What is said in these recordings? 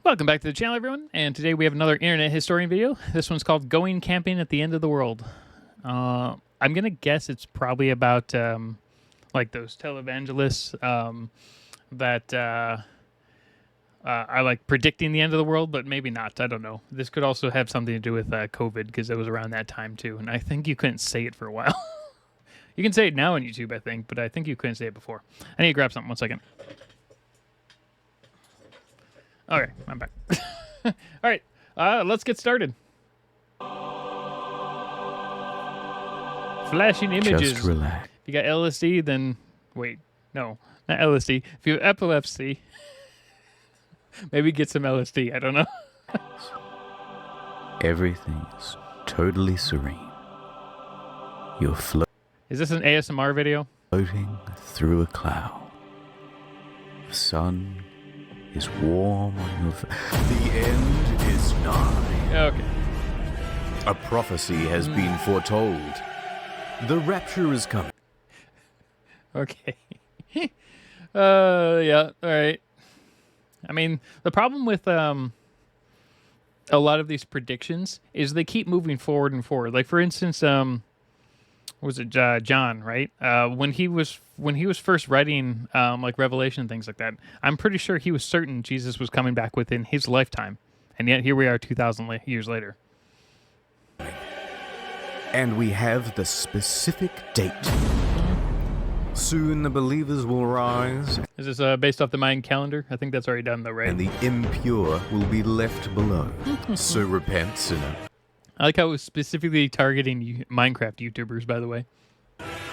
Welcome back to the channel, everyone, and today we have another internet historian video. This one's called Going Camping at the End of the World. I'm going to guess it's probably about like those televangelists that are like predicting the end of the world, but maybe not. I don't know. This could also have something to do with COVID, because it was around that time too, and I think you couldn't say it for a while. You can say it now on YouTube, I think, but I think you couldn't say it before. I need to grab something. 1 second. Okay, I'm back. All right, let's get started. Flashing images. Just relax. If you got LSD, then wait, no, not LSD. If you have epilepsy, maybe get some LSD. I don't know. Everything's totally serene. You're Is this an ASMR video? floating through a cloud. The sun is warm on your The end is nigh. Okay. A prophecy has been foretold. The rapture is coming. Okay. Yeah. All right. I mean, the problem with a lot of these predictions is they keep moving forward and forward. Like, for instance, was it John, right? When he was first writing like Revelation and things like that, I'm pretty sure he was certain Jesus was coming back within his lifetime, and yet here we are 2,000 years later. And we have the specific date. Soon the believers will rise, Is this based off the Mayan calendar? I think that's already done, though, right? and the impure will be left below. So repent, sinner. I like how it was specifically targeting Minecraft YouTubers, by the way.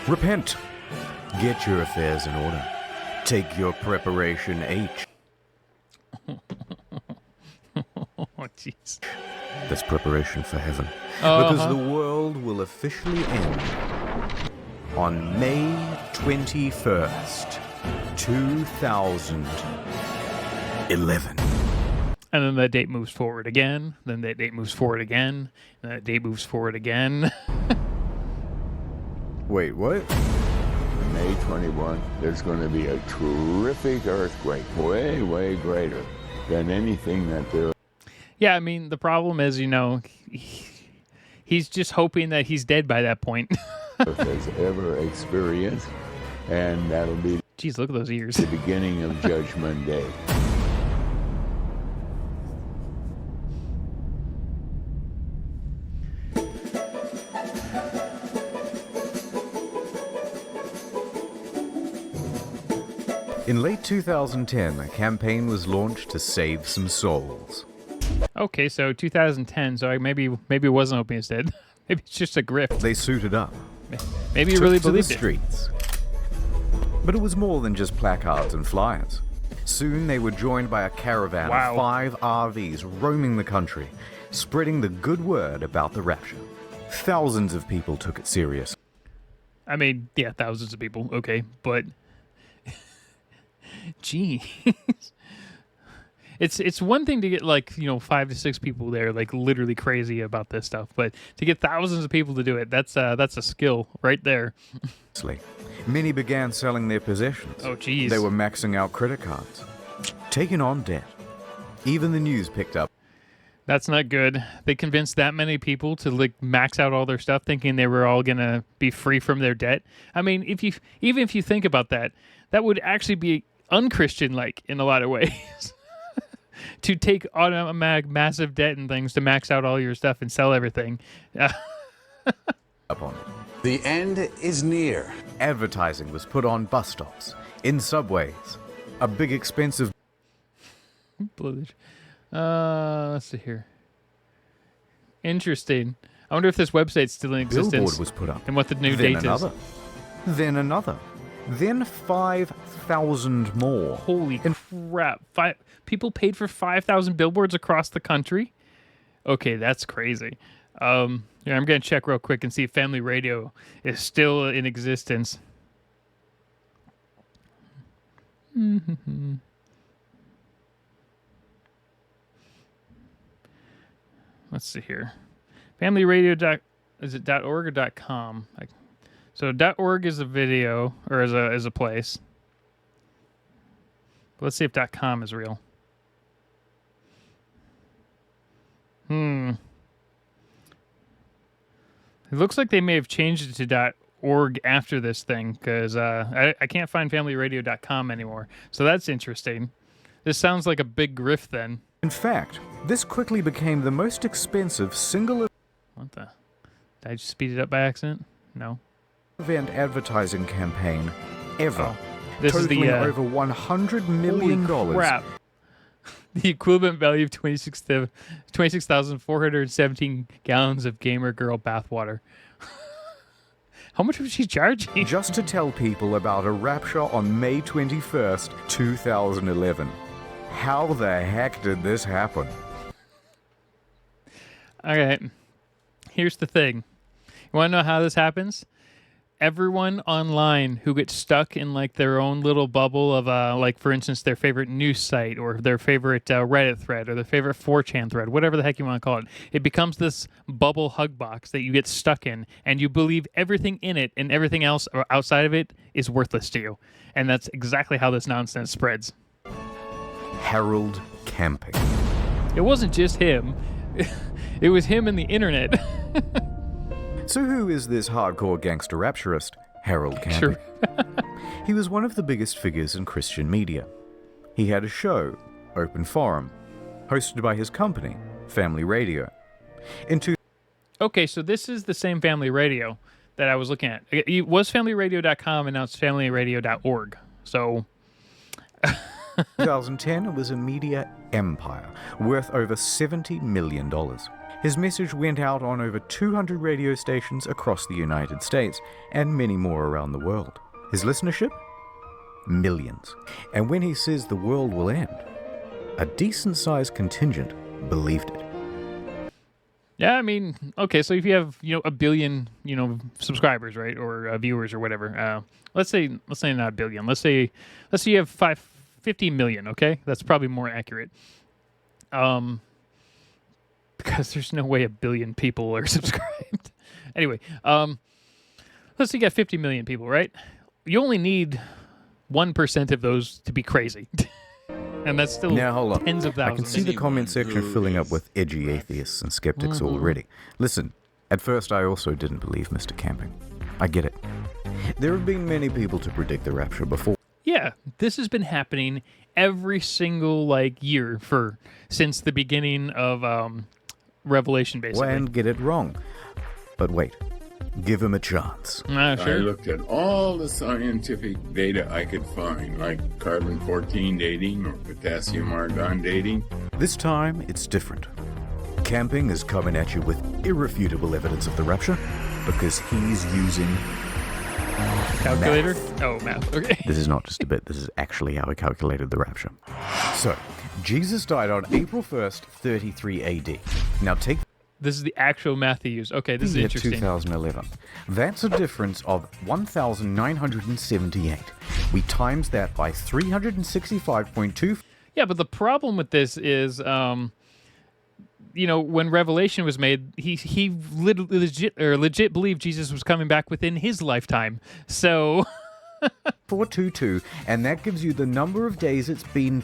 Repent. Get your affairs in order. Take your preparation H. Oh, jeez. That's preparation for heaven. Uh-huh. Because the world will officially end on May 21st, 2011. And then that date moves forward again. Then that date moves forward again. And that date moves forward again. Wait, what? May 21, there's going to be a terrific earthquake, way, way greater than anything that there Yeah, I mean, the problem is, you know, he's just hoping that he's dead by that point. has ever experienced, and that'll be Jeez, look at those ears. the beginning of Judgment Day. In late 2010, a campaign was launched to save some souls. Okay, so 2010, so maybe it wasn't hoping he's dead. Maybe it's just a grift. They suited up, Maybe he took really to the believed it. streets. But it was more than just placards and flyers. Soon they were joined by a caravan Wow. of 5 RVs roaming the country, spreading the good word about the rapture. Thousands of people took it serious. I mean, yeah, thousands of people. Okay, but geez. It's one thing to get, like, you know, 5 to 6 people there, like, literally crazy about this stuff, but to get thousands of people to do it, that's a skill right there. Many began selling their possessions. Oh, geez. They were maxing out credit cards, taking on debt. Even the news picked up. That's not good. They convinced that many people to, like, max out all their stuff, thinking they were all gonna be free from their debt. I mean, even if you think about that, that would actually be unchristian-like in a lot of ways. To take automatic massive debt and things to max out all your stuff and sell everything. Up on it. The end is near. Advertising was put on bus stops, in subways, a big expensive Let's see here. Interesting. I wonder if this website's still in existence. billboard was put up. And what the new Then date another. is. Then another. Then 5,000 more. Holy crap. People paid for 5,000 billboards across the country? Okay, that's crazy. Yeah, I'm going to check real quick and see if Family Radio is still in existence. Let's see here. Family Radio. Is it .org or .com? So .org is a video, or is a place. Let's see if .com is real. It looks like they may have changed it to .org after this thing because I can't find familyradio.com anymore. So that's interesting. This sounds like a big grift then. In fact, this quickly became the most expensive single What the? Did I just speed it up by accident? No. event advertising campaign ever. Oh, this is totaling the over $100 million. Holy crap. The equivalent value of 26,417 gallons of gamer girl bathwater. How much was she charging? Just to tell people about a rapture on May 21st, 2011. How the heck did this happen? All right. Here's the thing. You want to know how this happens? Everyone online who gets stuck in like their own little bubble of like for instance their favorite news site or their favorite Reddit thread or their favorite 4chan thread, whatever the heck you want to call it, it becomes this bubble hug box that you get stuck in, and you believe everything in it and everything else outside of it is worthless to you. And that's exactly how this nonsense spreads. Harold Camping. It wasn't just him. It was him and the internet. So who is this hardcore gangster rapturist, Harold Camping? Sure. He was one of the biggest figures in Christian media. He had a show, Open Forum, hosted by his company, Family Radio. Okay, so this is the same Family Radio that I was looking at. It was familyradio.com, and now it's familyradio.org. So 2010, it was a media empire worth over $70 million. His message went out on over 200 radio stations across the United States and many more around the world. His listenership? Millions. And when he says the world will end, a decent-sized contingent believed it. yeah, I mean, okay, so if you have a billion subscribers, right, or viewers or whatever, let's say not a billion, let's say you have 50 million, okay, that's probably more accurate. Because there's no way a billion people are subscribed. Anyway, let's say you got 50 million people, right? You only need 1% of those to be crazy. And that's still Now, hold on. tens of I thousands. can see the comment section filling up with edgy atheists and skeptics already. Listen, at first I also didn't believe Mr. Camping. I get it. There have been many people to predict the rapture before. Yeah, this has been happening every single year since the beginning of Revelation, basically. And get it wrong. But wait, give him a chance. I Sure. looked at all the scientific data I could find, like carbon-14 dating or potassium argon dating. This time, it's different. Camping is coming at you with irrefutable evidence of the rapture because he's using Calculator? math. Oh, math. Okay. This is not just a bit, this is actually how he calculated the rapture. So, Jesus died on April 1st, 33 AD. Now take This is the actual math he used. Okay, this is the year interesting. 2011. That's a difference of 1,978. We times that by 365.2. Yeah, but the problem with this is, when Revelation was made, he legit believed Jesus was coming back within his lifetime. So 422, and that gives you the number of days it's been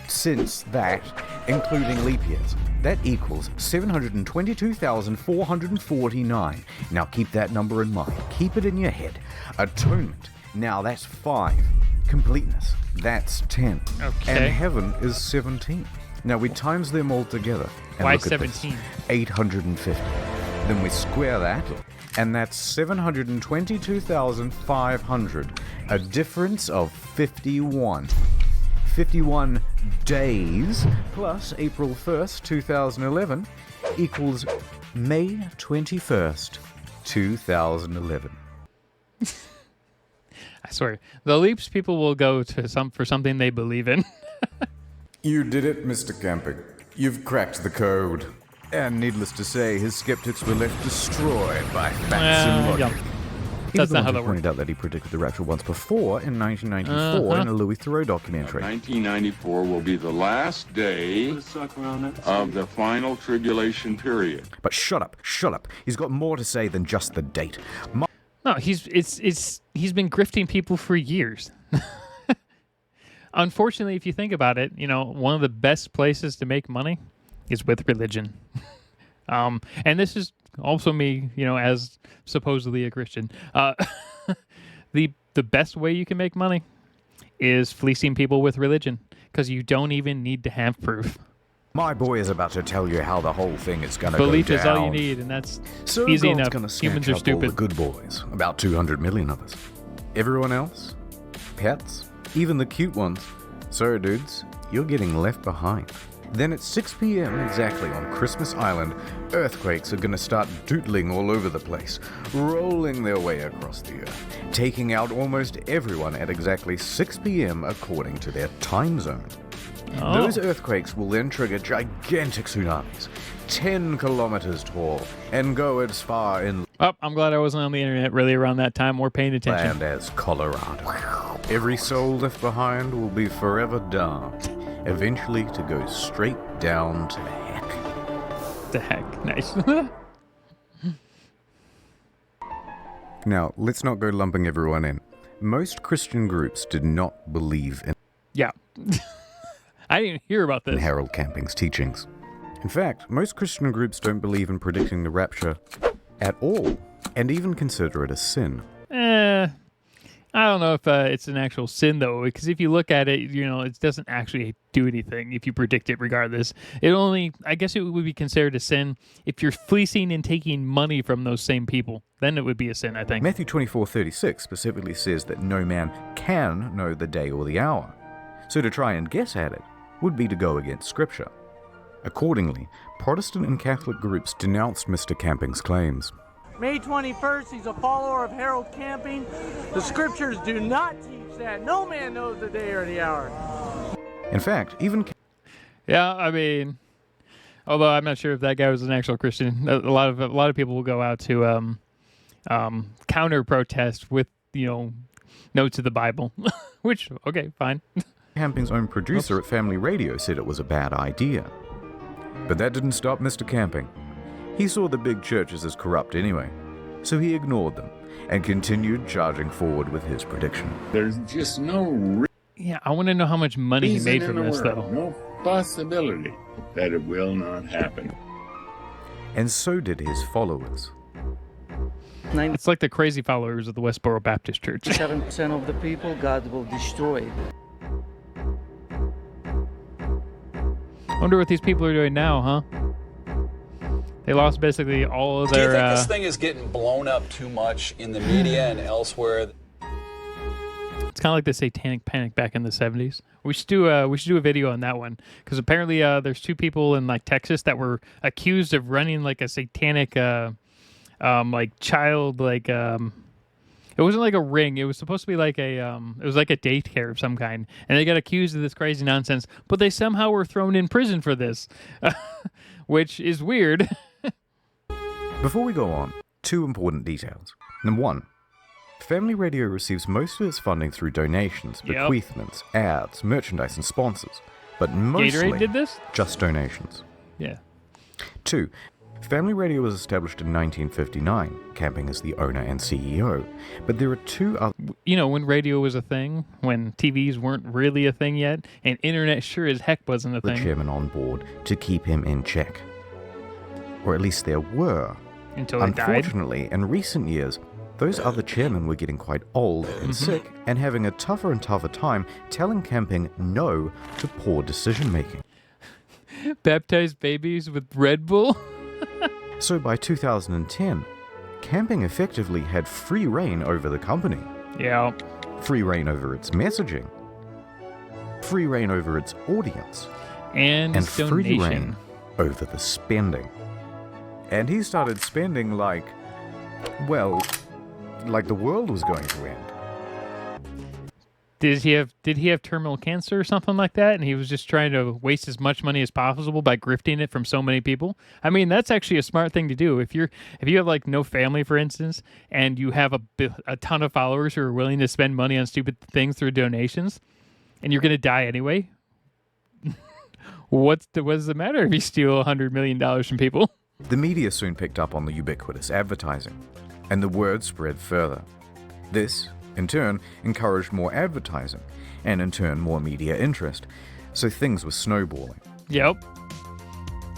since that, including leap years. That equals 722,449. Now keep that number in mind. Keep it in your head. Atonement. Now that's 5. Completeness. That's 10. Okay. And heaven is 17. Now we times them all together. And Why look at this. 17? 850. Then we square that, and that's 722,500. A difference of 51. 51 days plus April 1st, 2011 equals May 21st, 2011. I swear, the leaps people will go to for something they believe in. You did it, Mr. Camping. You've cracked the code. And needless to say, his skeptics were left destroyed by facts and logic. Yeah. He That's was the not one how who that works. pointed out that he predicted the rapture once before in 1994 in a Louis Theroux documentary. 1994 will be the last day of the final tribulation period. But shut up. He's got more to say than just the date. No, he's been grifting people for years. Unfortunately, if you think about it, one of the best places to make money is with religion. And this is also me, as supposedly a Christian. The best way you can make money is fleecing people with religion, because you don't even need to have proof. My boy is about to tell you how the whole thing is going to go down. Belief is all you need, and that's So easy God's enough. gonna snatch Humans are up all stupid. the good boys, about 200 million of us. Everyone else, pets, even the cute ones. So dudes, you're getting left behind. Then at 6 p.m. exactly on Christmas Island, earthquakes are going to start doodling all over the place, rolling their way across the earth, taking out almost everyone at exactly 6 p.m. according to their time zone. Oh. Those earthquakes will then trigger gigantic tsunamis, 10 kilometers tall, and go as far inland Oh, I'm glad I wasn't on the internet really around that time or paying attention. as Colorado. Every soul left behind will be forever damned, eventually to go straight down to heck. The heck, nice. Now, let's not go lumping everyone in. Most Christian groups did not believe in Yeah. I didn't hear about this. Harold Camping's teachings. In fact, most Christian groups don't believe in predicting the rapture at all, and even consider it a sin. I don't know if it's an actual sin, though, because if you look at it, it doesn't actually do anything if you predict it regardless. I guess it would be considered a sin if you're fleecing and taking money from those same people. Then it would be a sin, I think. Matthew 24:36 specifically says that no man can know the day or the hour. So to try and guess at it would be to go against Scripture. Accordingly, Protestant and Catholic groups denounced Mr. Camping's claims. May 21st, he's a follower of Harold Camping. The scriptures do not teach that. No man knows the day or the hour. In fact, even Yeah, I mean, although I'm not sure if that guy was an actual Christian. A lot of people will go out to counter protest with notes of the Bible, which okay, fine. Camping's own producer at Family Radio said it was a bad idea. But that didn't stop Mr. Camping. He saw the big churches as corrupt anyway, so he ignored them and continued charging forward with his prediction. There's just no Yeah, I want to know how much money he reason made in from the this, world, though. no possibility that it will not happen. And so did his followers. It's like the crazy followers of the Westboro Baptist Church. 97% of the people God will destroy. Wonder what these people are doing now, huh? They lost basically all of Do you their. think this thing is getting blown up too much in the media and elsewhere? It's kind of like the Satanic Panic back in the 70s. We should do a video on that one, because apparently there's two people in like Texas that were accused of running like a satanic like child like it wasn't like a ring. It was supposed to be like it was like a daycare of some kind, and they got accused of this crazy nonsense. But they somehow were thrown in prison for this, which is weird. Before we go on, two important details. Number one, Family Radio receives most of its funding through donations, Yep. bequeathments, ads, merchandise, and sponsors, but mostly Gatorade did this? just donations. Yeah. Two, Family Radio was established in 1959. Camping is the owner and CEO, but there are two other When radio was a thing, when TVs weren't really a thing yet, and internet sure as heck wasn't a thing. chairmen on board to keep him in check. Or at least there were. Until they died. Unfortunately, in recent years, those other chairmen were getting quite old and sick and having a tougher and tougher time telling Camping no to poor decision making. Baptized babies with Red Bull? So by 2010, Camping effectively had free reign over the company, Yeah. free reign over its messaging, free reign over its audience, And and its free donation. reign over the spending. And he started spending like the world was going to end. Did he have terminal cancer or something like that, and he was just trying to waste as much money as possible by grifting it from so many people? I mean, that's actually a smart thing to do. If you have like no family, for instance, and you have a ton of followers who are willing to spend money on stupid things through donations, and you're going to die anyway, what does it matter if you steal $100 million from people? The media soon picked up on the ubiquitous advertising, and the word spread further. This, in turn, encouraged more advertising, and in turn more media interest, so things were snowballing. Yep.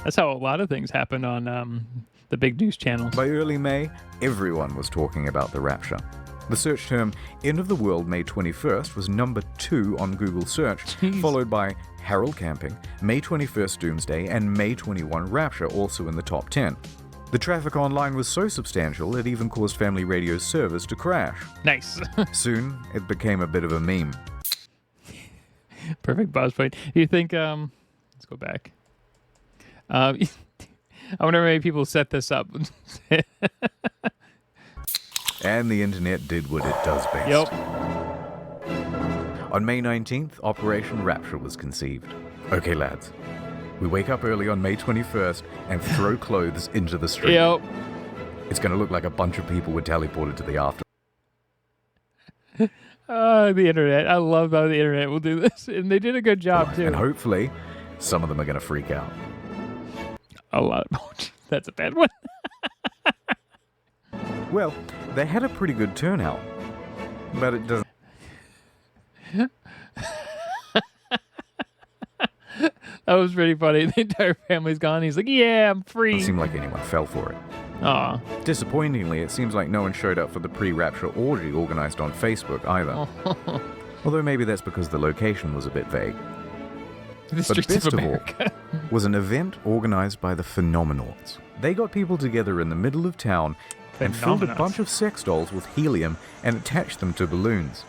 That's how a lot of things happen on the big news channels. By early May, everyone was talking about the rapture. The search term "End of the World May 21st" was number 2 on Google search, followed by Harold Camping, May 21st Doomsday, and May 21 Rapture, also in the top 10. The traffic online was so substantial it even caused Family Radio's servers to crash. Nice. Soon, it became a bit of a meme. Perfect pause point. Do you think, let's go back. I wonder how many people set this up. And the internet did what it does best. Yep. On May 19th, Operation Rapture was conceived. Okay, lads. We wake up early on May 21st and throw clothes into the street. Yep. It's going to look like a bunch of people were teleported to the after. The internet. I love how the internet will do this. And they did a good job, too. And hopefully, some of them are going to freak out. A lot of... That's a bad one. Well, they had a pretty good turnout. But it doesn't... That was pretty funny. The entire family's gone. He's like, yeah, I'm free. seem like anyone fell for it. Aw. Disappointingly, it seems like no one showed up for the pre-rapture orgy organized on Facebook either. Although maybe that's because the location was a bit vague. The But streets best of of all America. was an event organized by the Phenomenauts. They got people together in the middle of town and filled a Phenomenauts. bunch of sex dolls with helium and attached them to balloons.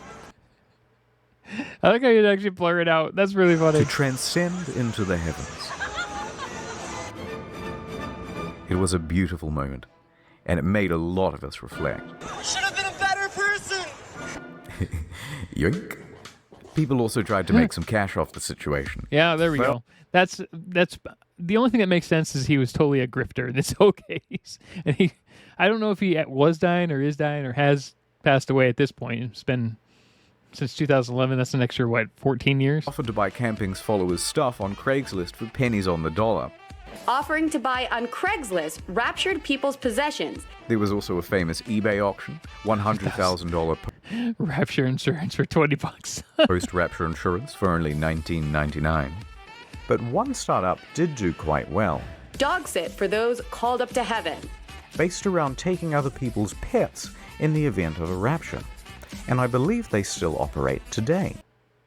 I like how you'd actually blur it out. That's really funny. To transcend into the heavens. It was a beautiful moment, and it made a lot of us reflect. Should have been a better person. Yoink. People also tried to make some cash off the situation. Yeah, there we Well- go. That's the only thing that makes sense is he was totally a grifter in this whole case. And I don't know if he was dying or is dying or has passed away at this point. It's been since 2011. That's an extra, 14 years? Offered to buy Camping's followers' stuff on Craigslist for pennies on the dollar. Offering to buy on Craigslist raptured people's possessions. There was also a famous eBay auction, $100,000 Rapture insurance for $20. post-rapture insurance for only $19.99. But one startup did do quite well, Dog sit for those called up to heaven. based around taking other people's pets in the event of a rapture. And I believe they still operate today.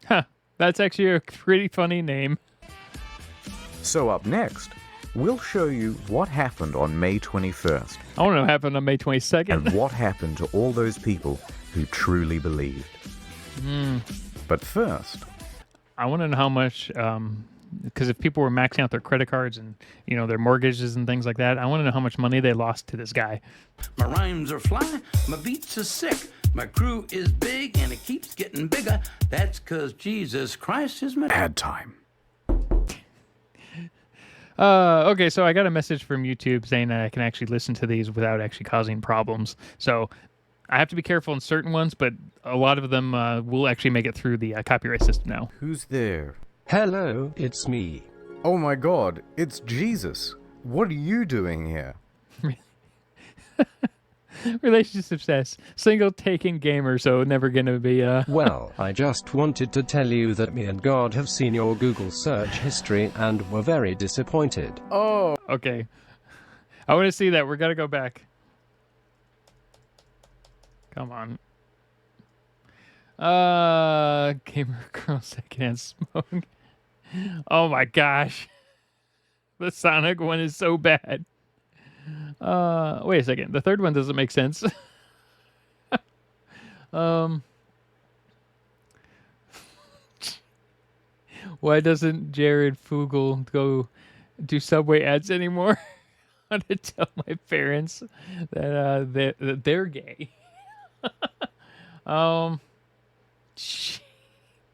Huh. That's actually a pretty funny name. So up next, we'll show you what happened on May 21st I want to know what happened on May 22nd. and what happened to all those people who truly believed. But first, I want to know how much, because if people were maxing out their credit cards and, their mortgages and things like that, I want to know how much money they lost to this guy. My rhymes are fly, my beats are sick, my crew is big and it keeps getting bigger. That's 'cause Jesus Christ is my... ad time. Okay, so I got a message from YouTube saying that I can actually listen to these without actually causing problems. So I have to be careful in certain ones, but a lot of them will actually make it through the copyright system now. Who's there? Hello, it's me. Oh my god, it's Jesus. What are you doing here? Relationship success. Single taken gamer, so never gonna be Well, I just wanted to tell you that me and God have seen your Google search history and were very disappointed. Oh, Okay. I want to see that. We're gonna go back. Come on. Gamer girl secondhand smoke. Oh my gosh. The Sonic one is so bad. Wait a second. The third one doesn't make sense. Why doesn't Jared Fugel go do Subway ads anymore? I want to tell my parents that they're gay.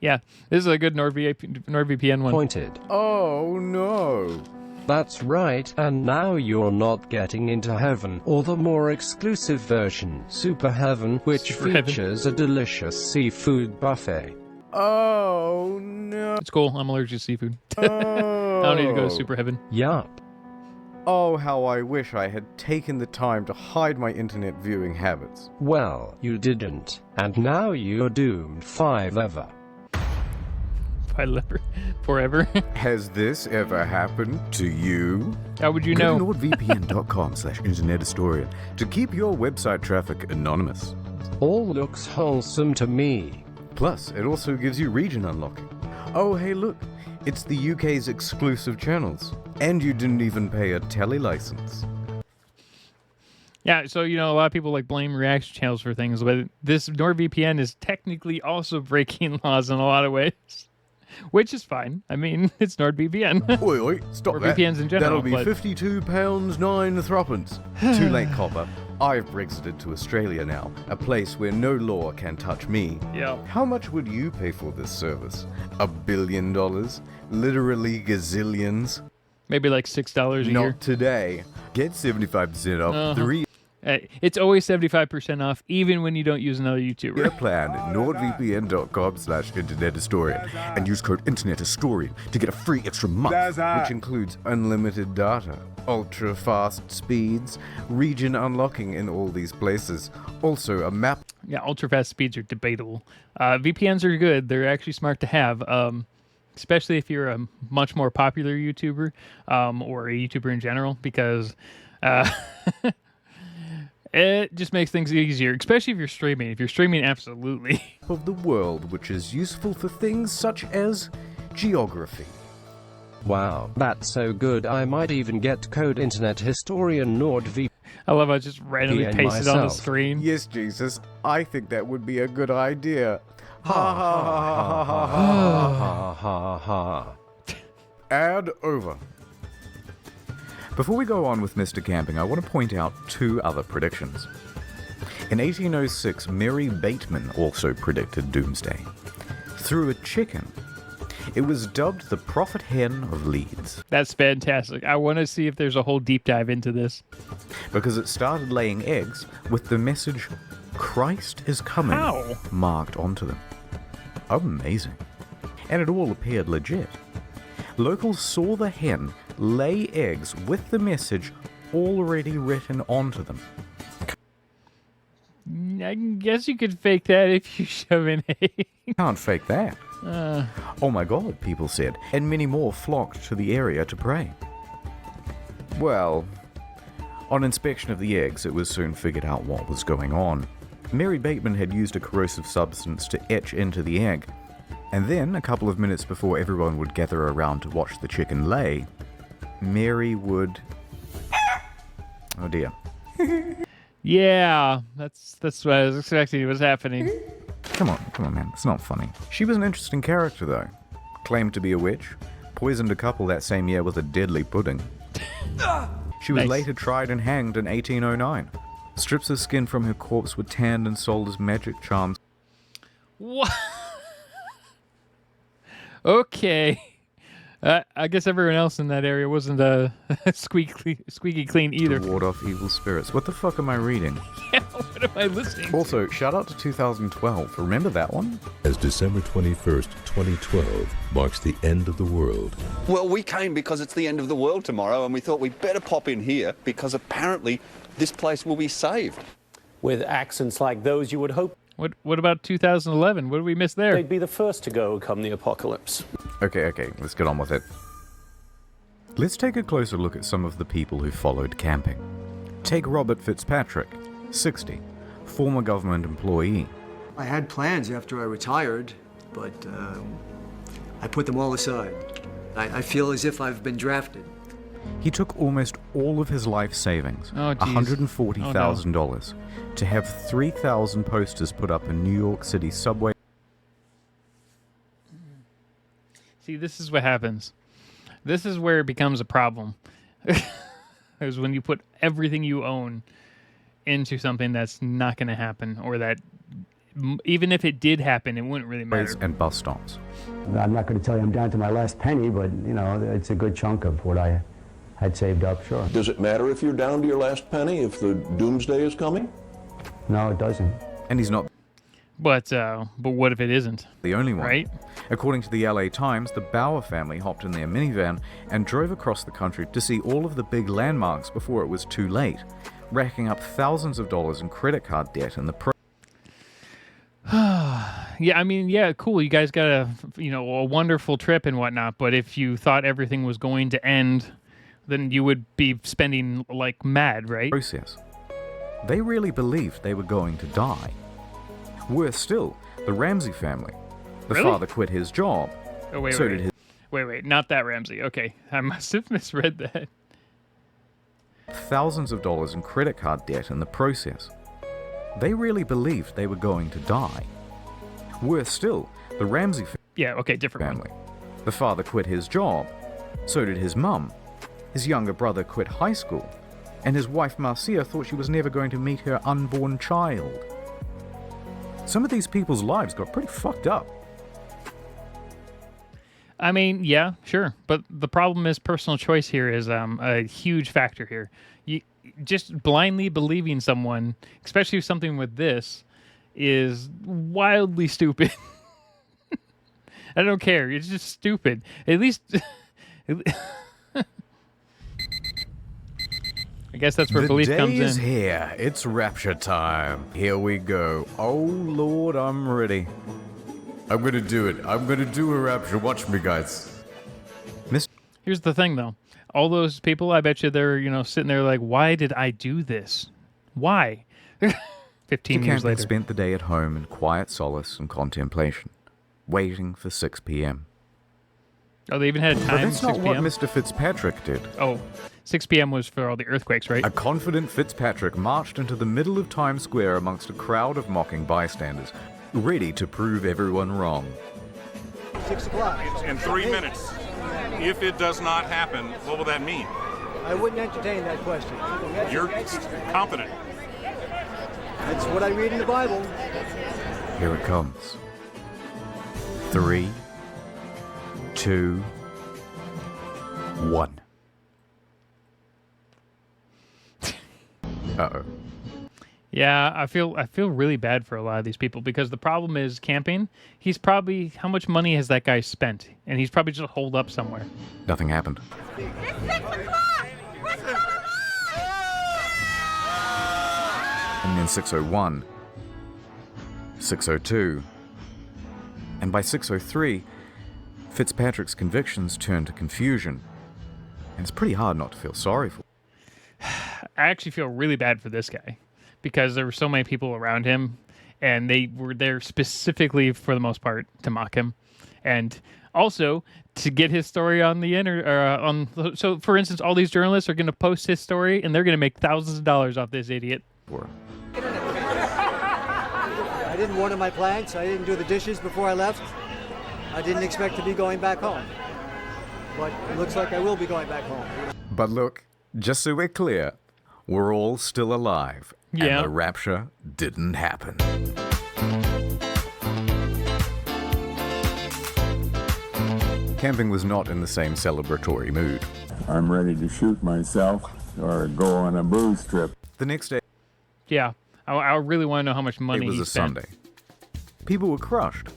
Yeah, this is a good NordVPN one. Pointed. oh no. That's right, and now you're not getting into heaven, or the more exclusive version, Super Heaven, which Super Heaven. features a delicious seafood buffet. Oh no. It's cool. I'm allergic to seafood. I don't need to go to Super Heaven. Yup. Oh, how I wish I had taken the time to hide my internet viewing habits. Well, you didn't, and now you're doomed forever. forever. Has this ever happened to you? How would you Go know? to nordvpn.com/internethistorian to keep your website traffic anonymous. All looks wholesome to me. Plus, it also gives you region unlocking. Oh, hey, look, it's the UK's exclusive channels. And you didn't even pay a telly license. Yeah, so, a lot of people blame reaction channels for things, but this NordVPN is technically also breaking laws in a lot of ways, which is fine. I mean, it's NordVPN. Oi, stop or that. VPNs in general. That'll be £52 9 threepence. Too late, copper. I've Brexited to Australia now, a place where no law can touch me. Yeah. How much would you pay for this service? $1 billion? Literally gazillions? Maybe $6 a year. Not today. Get 75% off 3 It's always 75% off, even when you don't use another YouTuber. year plan at nordvpn.com/internethistorian and use code internethistorian to get a free extra month, which includes unlimited data, ultra fast speeds, region unlocking in all these places, also a map. Yeah, ultra fast speeds are debatable. VPNs are good. They're actually smart to have, especially if you're a much more popular YouTuber or a YouTuber in general, because it just makes things easier, especially if you're streaming. If you're streaming, absolutely. Of the world, which is useful for things such as geography. Wow, that's so good. I might even get code Internet Historian NordVPN. I love how I just randomly pasted on the screen. Yes, Jesus, I think that would be a good idea. Ha ha ha ha ha ha ha. Ad over. Before we go on with Mr. Camping, I want to point out 2 other predictions. In 1806, Mary Bateman also predicted doomsday. Through a chicken. It was dubbed the prophet hen of Leeds. That's fantastic. I want to see if there's a whole deep dive into this. Because it started laying eggs with the message, Christ is coming, How? marked onto them. Amazing. And it all appeared legit. Locals saw the hen lay eggs with the message already written onto them. I guess you could fake that if you shove an egg. Can't fake that. Oh my god, people said, and many more flocked to the area to pray. Well, on inspection of the eggs, it was soon figured out what was going on. Mary Bateman had used a corrosive substance to etch into the egg, and then, a couple of minutes before everyone would gather around to watch the chicken lay, Mary would... Oh dear. Yeah, that's what I was expecting was happening. Come on, man. It's not funny. She was an interesting character, though. Claimed to be a witch. Poisoned a couple that same year with a deadly pudding. She was Nice. later tried and hanged in 1809. Strips of skin from her corpse were tanned and sold as magic charms. What? Okay. I guess everyone else in that area wasn't squeaky clean either. To ward off evil spirits. What the fuck am I reading? Yeah, what am I listening to? Also, shout out to 2012. Remember that one? As December 21st, 2012 marks the end of the world. Well, we came because it's the end of the world tomorrow, and we thought we'd better pop in here because apparently this place will be saved. With accents like those, you would hope What about 2011? What did we miss there? they'd be the first to go come the apocalypse. Okay, let's get on with it. Let's take a closer look at some of the people who followed camping. Take Robert Fitzpatrick, 60, former government employee. I had plans after I retired, but I put them all aside. I feel as if I've been drafted. He took almost all of his life savings, Oh, geez. $140,000, to have 3,000 posters put up in New York City subway. See, this is what happens. This is where it becomes a problem. Is when you put everything you own into something that's not going to happen, or that even if it did happen, it wouldn't really matter. And bus stops. I'm not going to tell you I'm down to my last penny, but, you know, it's a good chunk of what I had saved up, sure. Does it matter if you're down to your last penny, if the doomsday is coming? No, it doesn't. And he's not But what if it isn't? the only one. Right? According to the LA Times, the Bauer family hopped in their minivan and drove across the country to see all of the big landmarks before it was too late, racking up thousands of dollars in credit card debt in the Yeah, I mean, yeah, cool. You guys got a wonderful trip and whatnot. But if you thought everything was going to end, then you would be spending like mad, right? Process. They really believed they were going to die. Worse still, the Ramsey family. The Really? father quit his job. Oh, wait, so wait, did his wait, not that Ramsey. Okay, I must have misread that. thousands of dollars in credit card debt in the process. They really believed they were going to die. Worse still, the Ramsey Yeah, okay, different family. The father quit his job. So did his mum. His younger brother quit high school. And his wife Marcia thought she was never going to meet her unborn child. Some of these people's lives got pretty fucked up. I mean, yeah, sure, but the problem is personal choice here is a huge factor here. You just blindly believing someone, especially something with this, is wildly stupid. I don't care. It's just stupid. At least, I guess that's where belief comes in. The day is here. It's rapture time. Here we go. Oh Lord, I'm ready. I'm gonna do it. I'm gonna do a rapture. Watch me, guys. Here's the thing, though. All those people, I bet you they're, sitting there like, why did I do this? Why? 15 years later. Spent the day at home in quiet solace and contemplation, waiting for 6 p.m. Oh, they even had a time. But that's 6 not what p.m.? Mr. Fitzpatrick did. Oh, 6 p.m. was for all the earthquakes, right? A confident Fitzpatrick marched into the middle of Times Square amongst a crowd of mocking bystanders, ready to prove everyone wrong. 6 o'clock. In 3 minutes. If it does not happen, what will that mean? I wouldn't entertain that question. You're confident. That's what I read in the Bible. Here it comes. 3, 2, 1. Uh-oh. Yeah, I feel really bad for a lot of these people because the problem is camping. He's probably, how much money has that guy spent? And he's probably just holed up somewhere. Nothing happened. And then 6:01, 6:02, and by 6:03, Fitzpatrick's convictions turned to confusion. And it's pretty hard not to feel sorry for. I actually feel really bad for this guy because there were so many people around him and they were there specifically for the most part to mock him and also to get his story on the internet. So for instance, all these journalists are going to post his story and they're going to make thousands of dollars off this idiot. I didn't water my plants. I didn't do the dishes before I left. I didn't expect to be going back home. But it looks like I will be going back home. But look, just so we're clear, we're all still alive. Yeah. And the rapture didn't happen. Camping was not in the same celebratory mood. I'm ready to shoot myself or go on a booze trip. The next day, Yeah, I really want to know how much money it was he a spent. Sunday. People were crushed,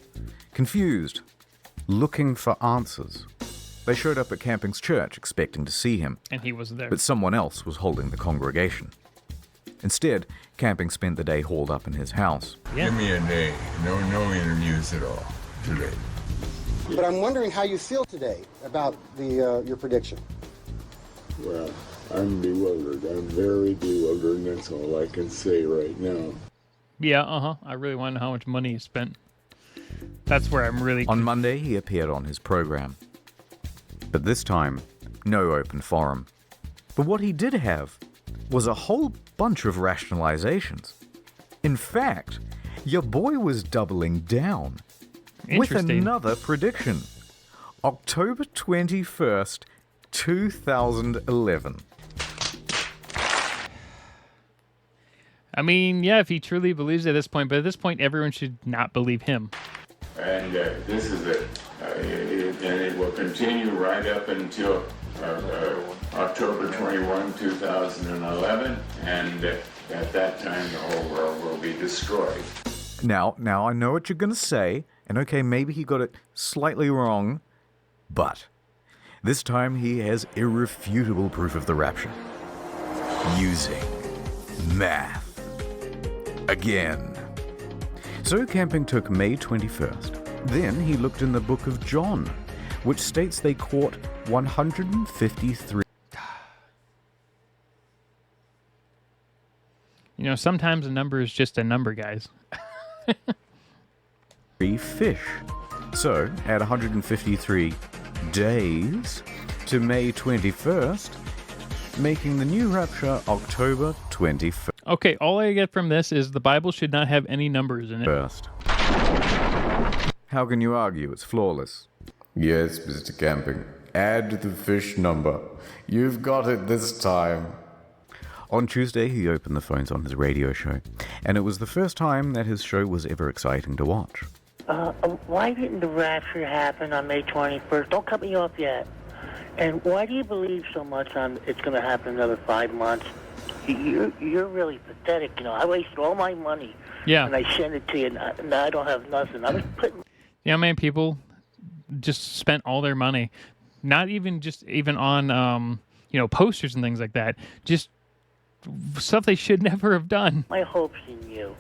confused, looking for answers. They showed up at Camping's church expecting to see him. And he wasn't there. But someone else was holding the congregation. Instead, Camping spent the day holed up in his house. Give me a day. No interviews at all today. But I'm wondering how you feel today about your prediction. Well, I'm bewildered. I'm very bewildered, and that's all I can say right now. Yeah, I really want to know how much money he spent. That's where I'm really... On Monday, he appeared on his program. But this time, no open forum. But what he did have was a whole bunch of rationalizations. In fact, your boy was doubling down with Interesting. another prediction. October 21st, 2011. I mean, yeah, if he truly believes at this point, but at this point, everyone should not believe him. And this is it. And it will continue right up until October 21, 2011. And at that time, the whole world will be destroyed. Now I know what you're going to say, and okay, maybe he got it slightly wrong, but this time he has irrefutable proof of the rapture. Using math. Again. So camping took May 21st. Then he looked in the book of John, which states they caught 153. You know, sometimes a number is just a number, guys. Fish. So, add 153 days to May 21st, making the new rapture October 21st. Okay, all I get from this is the Bible should not have any numbers in it. First. How can you argue? It's flawless. Yes, Mr. Camping. Add the fish number. You've got it this time. On Tuesday, he opened the phones on his radio show, and it was the first time that his show was ever exciting to watch. Why didn't the rapture happen on May 21st? Don't cut me off yet. And why do you believe so much on it's going to happen another 5 months? You're really pathetic. You know, I wasted all my money. Yeah. And I sent it to you, and now I don't have nothing. I was putting... You know how many people just spent all their money, not even on, posters and things like that, just stuff they should never have done. My hopes in you.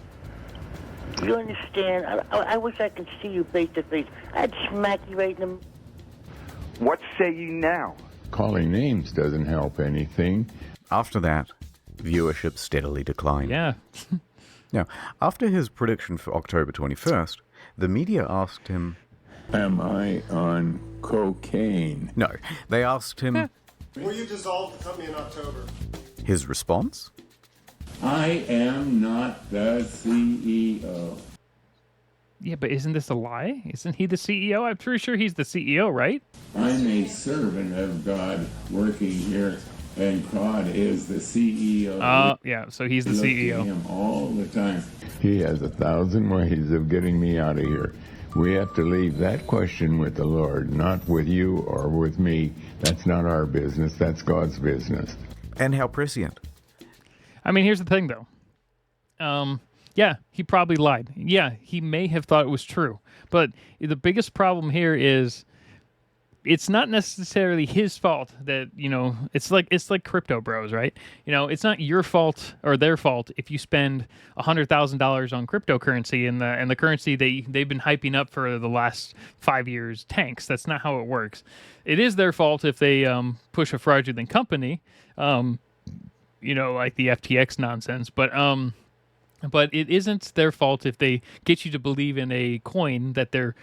You understand? I wish I could see you face to face. I'd smack you right in the... What say you now? Calling names doesn't help anything. After that, viewership steadily declined. Yeah. Now, after his prediction for October 21st, the media asked him, Am I on cocaine? No, they asked him, Will you dissolve the company in October? His response? I am not the CEO. Yeah, but isn't this a lie? Isn't he the CEO? I'm pretty sure he's the CEO, right? I'm a servant of God working here, and God is the CEO. Yeah, so he's the Look CEO. at him all the time. He has 1,000 ways of getting me out of here. We have to leave that question with the Lord, not with you or with me. That's not our business. That's God's business. And how prescient. I mean, here's the thing, though. Yeah, he probably lied. Yeah, he may have thought it was true. But the biggest problem here is it's not necessarily his fault that, it's like crypto bros, right? It's not your fault or their fault if you spend $100,000 on cryptocurrency and the currency they've been hyping up for the last 5 years tanks. That's not how it works. It is their fault if they push a fraudulent company, like the FTX nonsense, but it isn't their fault if they get you to believe in a coin that they're,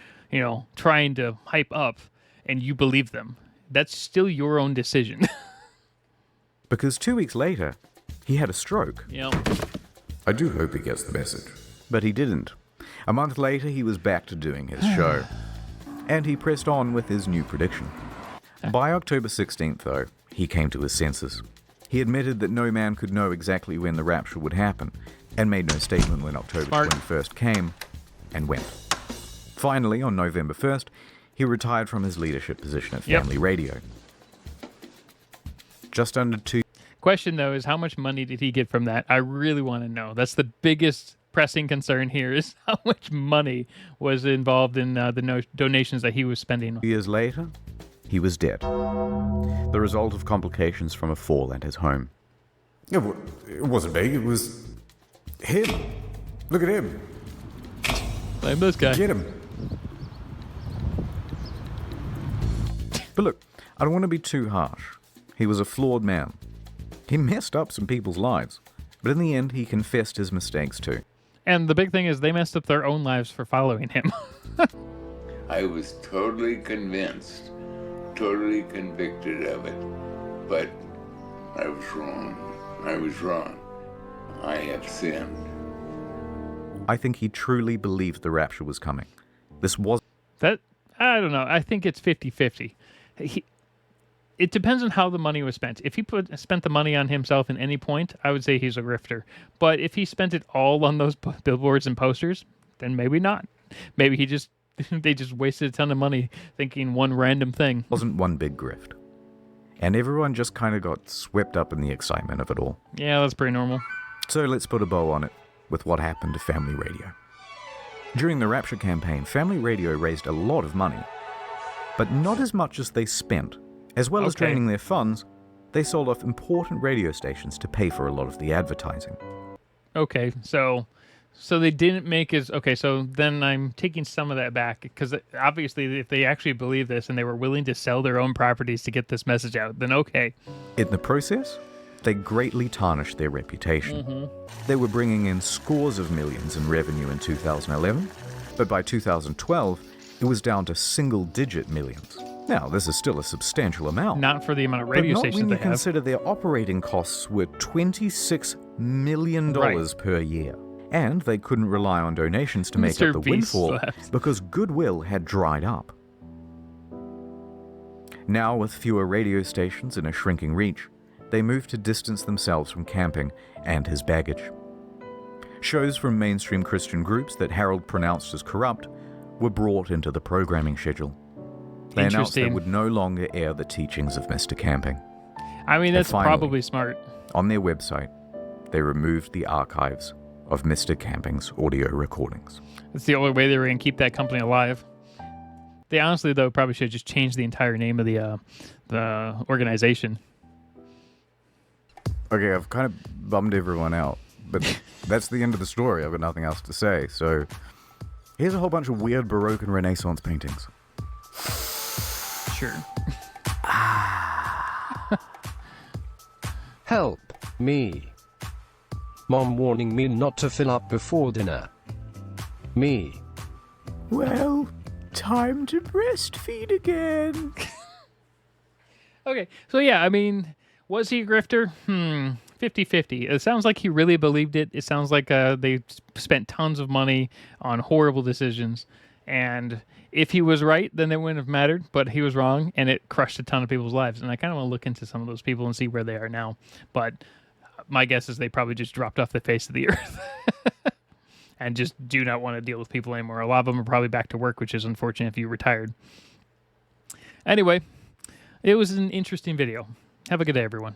trying to hype up and you believe them. That's still your own decision. Because 2 weeks later, he had a stroke. Yeah. I do hope he gets the message. But he didn't. A month later, he was back to doing his show. And he pressed on with his new prediction. By October 16th, though, he came to his senses. He admitted that no man could know exactly when the rapture would happen, and made no statement when October 21st came and went. Finally, on November 1st, he retired from his leadership position at Family Radio. Just under 2... Question, though, is how much money did he get from that? I really want to know. That's the biggest pressing concern here, is how much money was involved in the donations that he was spending. Years later, he was dead. The result of complications from a fall at his home. It wasn't me, it was him. Look at him. Blame this guy. Get him. But look, I don't want to be too harsh. He was a flawed man. He messed up some people's lives, but in the end, he confessed his mistakes too. And the big thing is they messed up their own lives for following him. I was totally convinced, totally convicted of it, but I was wrong. I was wrong. I have sinned. I think he truly believed the rapture was coming. This was... I don't know. I think it's 50-50. It depends on how the money was spent. If he spent the money on himself at any point, I would say he's a grifter. But if he spent it all on those billboards and posters, then maybe not. Maybe they just wasted a ton of money thinking one random thing. Wasn't one big grift. And everyone just kind of got swept up in the excitement of it all. Yeah, that's pretty normal. So let's put a bow on it with what happened to Family Radio. During the Rapture campaign, Family Radio raised a lot of money, but not as much as they spent. As well as draining their funds, they sold off important radio stations to pay for a lot of the advertising. Okay, so So they didn't make his... Okay, so then I'm taking some of that back, because obviously if they actually believe this and they were willing to sell their own properties to get this message out, then okay. In the process, they greatly tarnished their reputation. Mm-hmm. They were bringing in scores of millions in revenue in 2011, but by 2012, it was down to single-digit millions. Now, this is still a substantial amount. Not for the amount of radio stations when they you have. consider their operating costs were $26 million per year. And they couldn't rely on donations to make up the windfall because goodwill had dried up. Now, with fewer radio stations and a shrinking reach, they moved to distance themselves from camping and his baggage. Shows from mainstream Christian groups that Harold pronounced as corrupt were brought into the programming schedule. They announced they would no longer air the teachings of Mr. Camping. I mean, that's finally, probably smart. On their website, they removed the archives of Mr. Camping's audio recordings. It's the only way they were going to keep that company alive. They honestly, though, probably should have just changed the entire name of the organization. Okay, I've kind of bummed everyone out, but that's the end of the story. I've got nothing else to say. So here's a whole bunch of weird Baroque and Renaissance paintings. Sure. Help me. Mom warning me not to fill up before dinner. Me. Well, time to breastfeed again. Okay, so yeah, I mean, was he a grifter? 50-50. It sounds like he really believed it. It sounds like they spent tons of money on horrible decisions. And if he was right, then it wouldn't have mattered. But he was wrong, and it crushed a ton of people's lives. And I kind of want to look into some of those people and see where they are now. But my guess is they probably just dropped off the face of the earth and just do not want to deal with people anymore. A lot of them are probably back to work, which is unfortunate if you retired. Anyway, it was an interesting video. Have a good day, everyone.